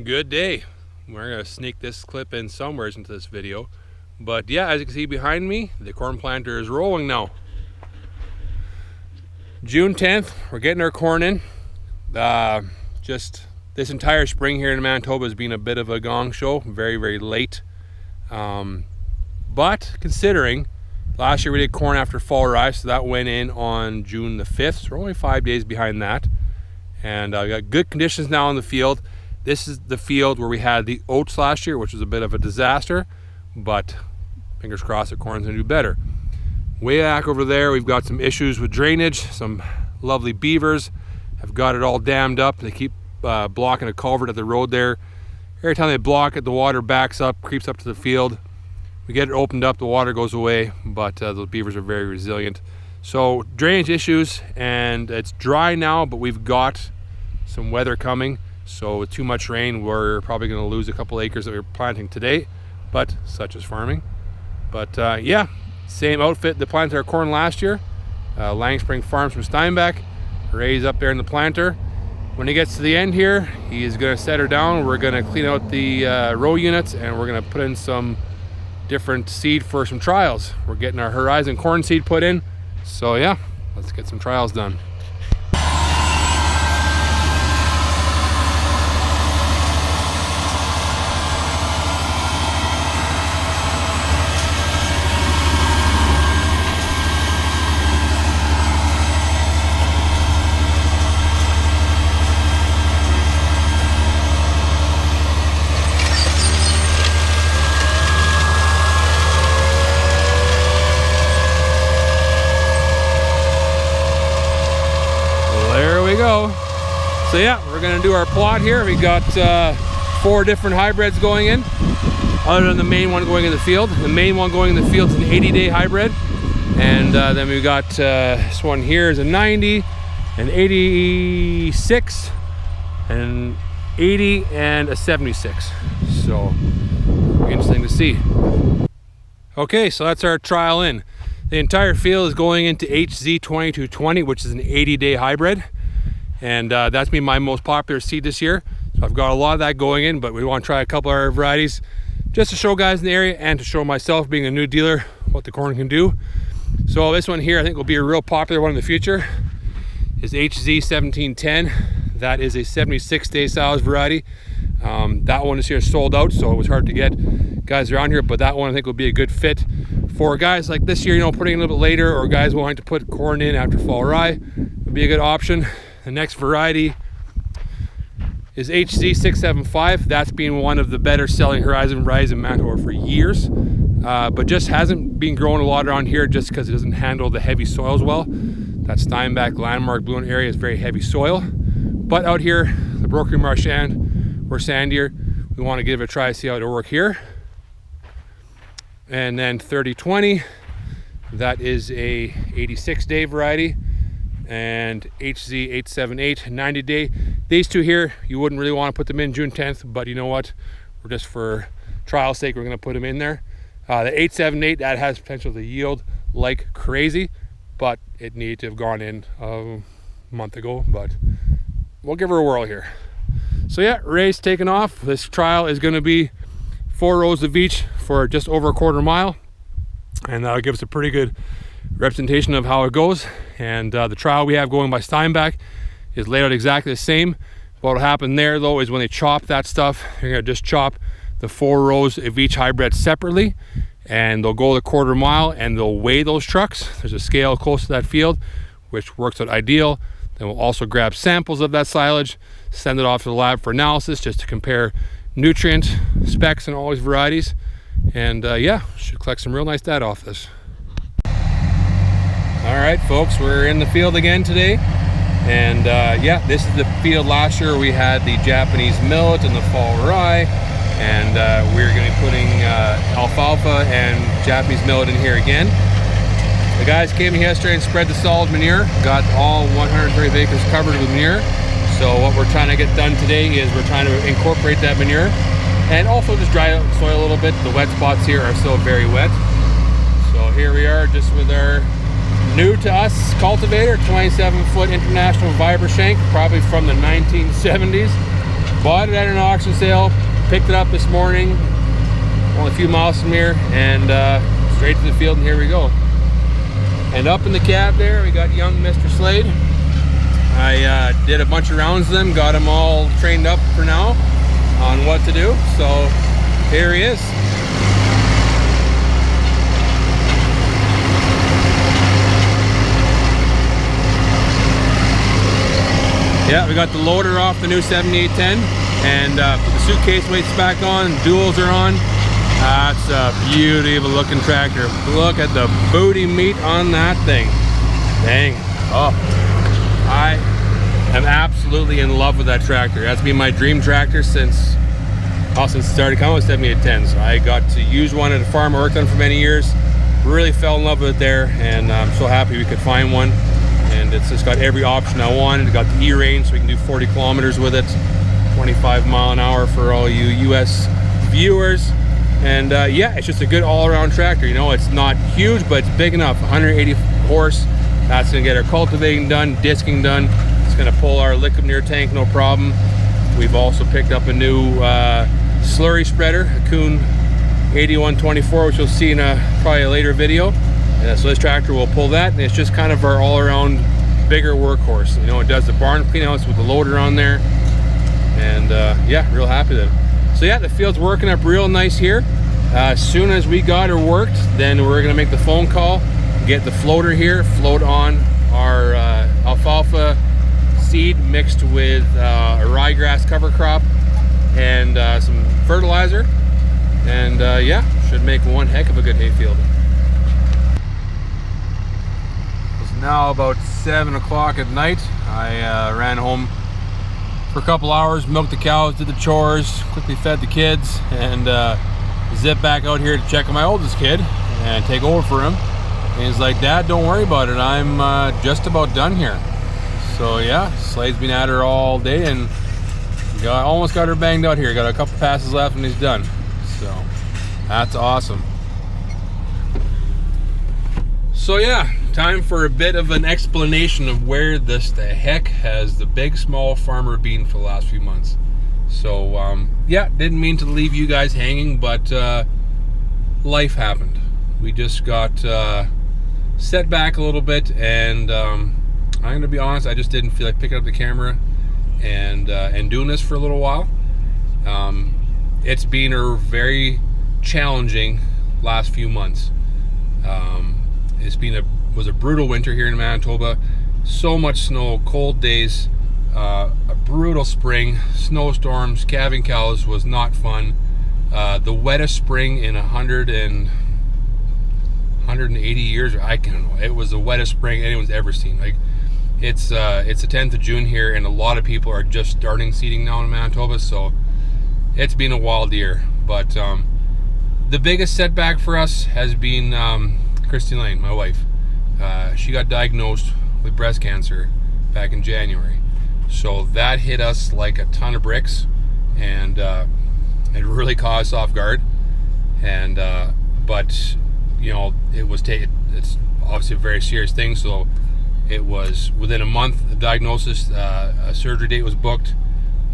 Good day. We're going to sneak this clip in somewhere into this video. But yeah, as you can see behind me, the corn planter is rolling now. June 10th, we're getting our corn in. Just this entire spring here in Manitoba has been a bit of a gong show, very, very late. But considering last year we did corn after fall rise, so that went in on June the 5th, so we're only 5 days behind that. And we got good conditions now in the field. This is the field where we had the oats last year, which was a bit of a disaster, but fingers crossed that corn's gonna do better. Way back over there, we've got some issues with drainage. Some lovely beavers have got it all dammed up. They keep blocking a culvert at the road there. Every time they block it, the water backs up, creeps up to the field. We get it opened up, the water goes away, but those beavers are very resilient. So drainage issues, and it's dry now, but we've got some weather coming. So with too much rain, we're probably going to lose a couple acres that we were planting today, but such is farming. But yeah, same outfit that planted our corn last year. Lang Spring Farms from Steinbach. Ray's up there in the planter. When he gets to the end here, he's going to set her down. We're going to clean out the row units, and we're going to put in some different seed for some trials. We're getting our Horizon corn seed put in. So yeah, let's get some trials done. Go. So yeah, we're going to do our plot here. We got 4 different hybrids going in, other than the main one going in the field. The main one going in the field is an 80-day hybrid, and then we got this one here is a 90, an 86, an 80, and a 76. So interesting to see. Okay, so that's our trial in. The entire field is going into HZ2220, which is an 80-day hybrid. And that's been my most popular seed this year. So I've got a lot of that going in, but we want to try a couple of our varieties just to show guys in the area and to show myself, being a new dealer, what the corn can do. So this one here I think will be a real popular one in the future is HZ1710. That is a 76-day silage variety. That one is here sold out, so it was hard to get guys around here, but that one I think will be a good fit for guys like this year, you know, putting a little bit later, or guys wanting to put corn in after fall rye would be a good option. The next variety is HZ675. That's been one of the better selling Horizon varieties in Manitoba for years, but just hasn't been growing a lot around here just because it doesn't handle the heavy soils well. That Steinbach, Landmark, Bloom area is very heavy soil. But out here, the Broken Marchand, we're sandier. We want to give it a try, see how it'll work here. And then 3020, that is a 86-day variety. And HZ878, 90-day. These two here, you wouldn't really want to put them in June 10th, but you know what? We're just for trial sake, we're going to put them in there. The 878, that has potential to yield like crazy, but it needed to have gone in a month ago, but we'll give her a whirl here. So yeah, Ray's taking off. This trial is going to be 4 rows of each for just over a quarter mile, and that'll give us a pretty good representation of how it goes. And the trial we have going by Steinbach is laid out exactly the same. What'll happen there though is when they chop that stuff, you're gonna just chop the 4 rows of each hybrid separately, and they'll go the quarter mile and they'll weigh those trucks. There's a scale close to that field which works out ideal. Then we'll also grab samples of that silage, send it off to the lab for analysis just to compare nutrient specs and all these varieties. And yeah, should collect some real nice data off this. All right, folks, we're in the field again today. And yeah, this is the field last year. We had the Japanese millet and the fall rye. And we're going to be putting alfalfa and Japanese millet in here again. The guys came here yesterday and spread the solid manure. Got all 130 acres covered with manure. So what we're trying to get done today is we're trying to incorporate that manure and also just dry out the soil a little bit. The wet spots here are still very wet. So here we are just with our new to us cultivator, 27-foot International Viber Shank, probably from the 1970s. Bought it at an auction sale, picked it up this morning, only a few miles from here, and straight to the field, and here we go. And up in the cab there, we got young Mr. Slade. I did a bunch of rounds with him, got him all trained up for now on what to do, so here he is. Yeah, we got the loader off the new 7810, and the suitcase weights back on, duals are on. That's a beauty of a looking tractor. Look at the booty meat on that thing. Dang. Oh, I am absolutely in love with that tractor. That's been my dream tractor since it started coming with 7810s. I got to use one at a farm I worked on for many years. Really fell in love with it there, and I'm so happy we could find one. And it's just got every option I wanted. It got the E-range, so we can do 40 kilometers with it, 25 mile an hour for all you US viewers. And yeah, it's just a good all-around tractor. You know, it's not huge, but it's big enough. 180 horse. That's gonna get our cultivating done, disking done. It's gonna pull our liquid manure tank, no problem. We've also picked up a new slurry spreader, a Kuhn 8124, which you'll see in probably a later video. So this tractor will pull that, and it's just kind of our all-around bigger workhorse. You know, it does the barn cleanouts with the loader on there, and yeah, real happy with it. So yeah, the field's working up real nice here. As soon as we got her worked, then we're gonna make the phone call, get the floater here, float on our alfalfa seed mixed with a ryegrass cover crop and some fertilizer, and yeah, should make one heck of a good hay field. Now about 7 o'clock at night. I ran home for a couple hours, milked the cows, did the chores, quickly fed the kids, and zipped back out here to check on my oldest kid and take over for him. And he's like, "Dad, don't worry about it. I'm just about done here." So yeah, Slade's been at her all day and almost got her banged out here. Got a couple passes left and he's done. So that's awesome. So yeah, time for a bit of an explanation of where the heck has the Big Small Farmer been for the last few months. So yeah, didn't mean to leave you guys hanging, but life happened. We just got set back a little bit, and I'm gonna be honest, I just didn't feel like picking up the camera and doing this for a little while. It's been a very challenging last few months. It's was a brutal winter here in Manitoba. So much snow, cold days, a brutal spring, snowstorms, calving cows was not fun. The wettest spring in 180 years, or I don't know. It was the wettest spring anyone's ever seen. Like, it's the 10th of June here, and a lot of people are just starting seeding now in Manitoba, so it's been a wild year. But the biggest setback for us has been Christine Lane, my wife. She got diagnosed with breast cancer back in January. So that hit us like a ton of bricks, and it really caught us off guard. And but you know, it's obviously a very serious thing. So it was within a month of diagnosis, a surgery date was booked,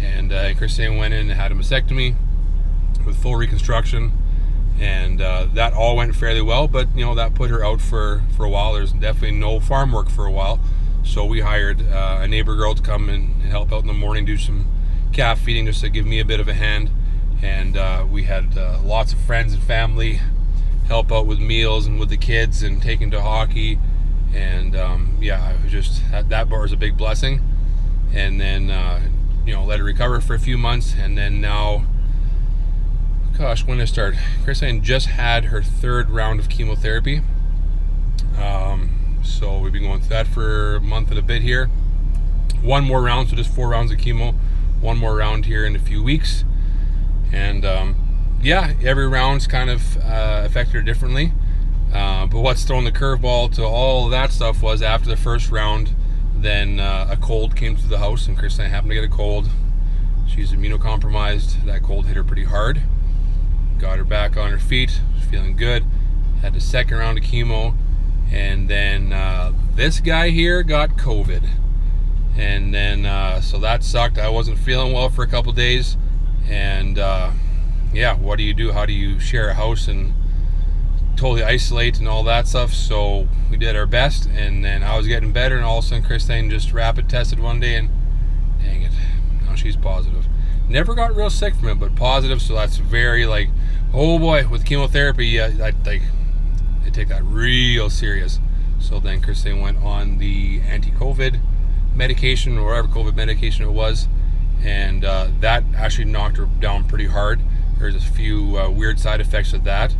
and Christine went in and had a mastectomy with full reconstruction. And that all went fairly well, but you know, that put her out for a while. There's definitely no farm work for a while, so we hired a neighbor girl to come and help out in the morning, do some calf feeding just to give me a bit of a hand. And we had lots of friends and family help out with meals and with the kids and taking to hockey. And yeah, it was just that bar was a big blessing. And then you know, let her recover for a few months, and then now, gosh, when did it start? Christine just had her 3rd round of chemotherapy. So we've been going through that for a month and a bit here. One more round, so just 4 rounds of chemo. One more round here in a few weeks. And yeah, every round's kind of affected her differently. But what's thrown the curveball to all of that stuff was after the first round, then a cold came to the house, and Christine happened to get a cold. She's immunocompromised. That cold hit her pretty hard. Got her back on her feet, feeling good. Had the 2nd round of chemo, and then this guy here got COVID. And then so that sucked. I wasn't feeling well for a couple days, and yeah, what do you do? How do you share a house and totally isolate and all that stuff? So we did our best, and then I was getting better, and all of a sudden Christine just rapid tested one day, and dang it, now she's positive. Never got real sick from it, but positive. So that's very, like, oh boy, with chemotherapy, they take that real serious. So then Christine went on the anti-COVID medication, or whatever COVID medication it was, and that actually knocked her down pretty hard. There's a few weird side effects of that.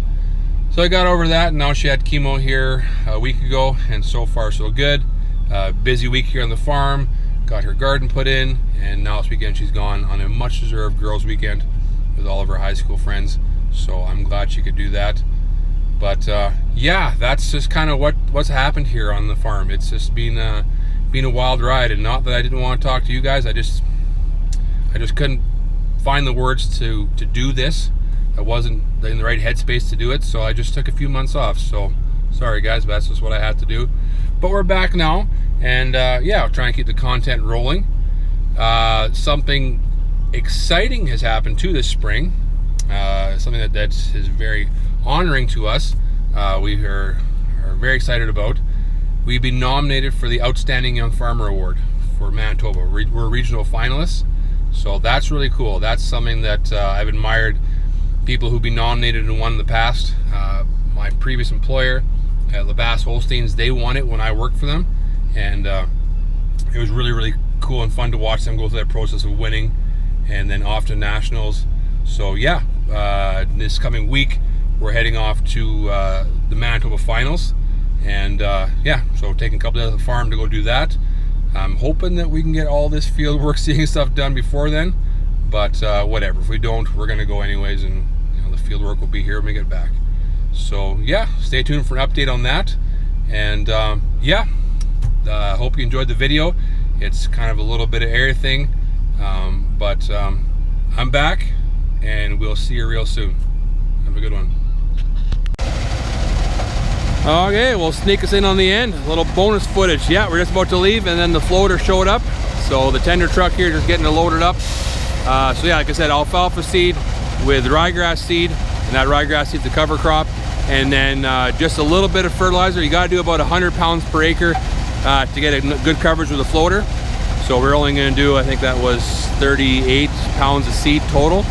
So I got over that, and now she had chemo here a week ago, and so far so good. Busy week here on the farm, got her garden put in, and now this weekend she's gone on a much deserved girls weekend with all of her high school friends. So I'm glad she could do that. But yeah, that's just kind of what's happened here on the farm. It's just been a wild ride, and not that I didn't want to talk to you guys. I just couldn't find the words to do this. I wasn't in the right headspace to do it, so I just took a few months off. So sorry guys, but that's just what I had to do. But we're back now, and yeah, I'll try and keep the content rolling. Something exciting has happened too this spring. Something that is very honoring to us. We are very excited about. We've been nominated for the Outstanding Young Farmer Award for Manitoba. We're regional finalists, so that's really cool. That's something that I've admired people who've been nominated and won in the past. My previous employer at LeBasse Holsteins, they won it when I worked for them, and it was really cool and fun to watch them go through that process of winning and then off to nationals. So yeah, this coming week we're heading off to the Manitoba finals, and yeah, so taking a couple days at the farm to go do that. I'm hoping that we can get all this field work seeing stuff done before then, but whatever, if we don't, we're gonna go anyways, and you know, the field work will be here when we get back. So yeah, stay tuned for an update on that. And yeah, hope you enjoyed the video. It's kind of a little bit of everything, but I'm back, and we'll see you real soon. Have a good one. Okay, we'll sneak us in on the end. A little bonus footage. Yeah, we're just about to leave, and then the floater showed up. So the tender truck here just getting it loaded up. So yeah, like I said, alfalfa seed with ryegrass seed, and that ryegrass seed's the cover crop. And then just a little bit of fertilizer. You gotta do about 100 pounds per acre to get a good coverage with the floater. So we're only gonna do, I think that was 38 pounds of seed total.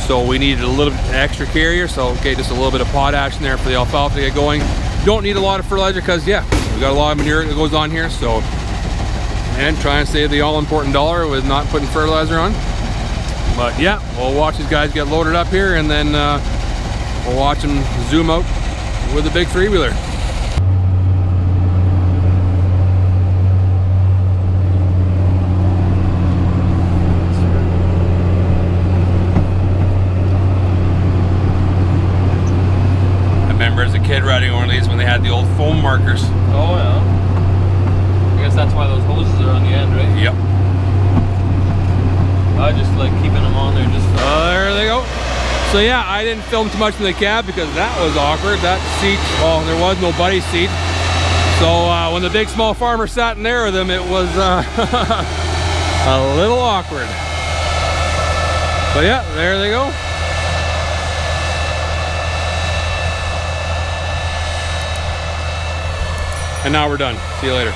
So we needed a little bit extra carrier. So okay, just a little bit of potash in there for the alfalfa to get going. Don't need a lot of fertilizer because yeah, we got a lot of manure that goes on here. So, and try and save the all-important dollar with not putting fertilizer on. But yeah, we'll watch these guys get loaded up here, and then we'll watch them zoom out with a big three-wheeler. As a kid riding one of these when they had the old foam markers. Oh yeah. I guess that's why those hoses are on the end, right? Yep. I just like keeping them on there just there they go. So yeah, I didn't film too much in the cab because that was awkward. That seat, well, there was no buddy seat. So when the big small farmer sat in there with him, it was a little awkward. But yeah, there they go. And now we're done. See you later.